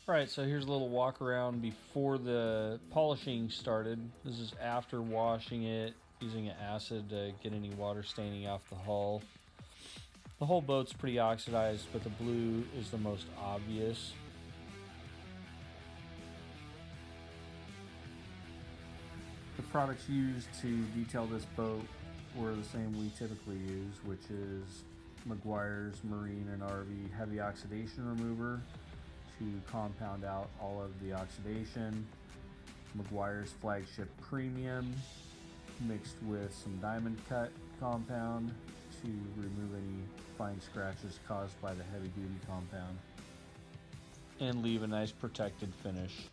Alright, so here's a little walk around before the polishing started. This is after washing it, using an acid to get any water staining off the hull. The whole boat's pretty oxidized, but the blue is the most obvious. The products used to detail this boat were the same we typically use, which is Meguiar's Marine and RV Heavy Oxidation Remover to compound out all of the oxidation, Meguiar's Flagship Premium mixed with some diamond cut compound to remove any fine scratches caused by the heavy duty compound and leave a nice protected finish.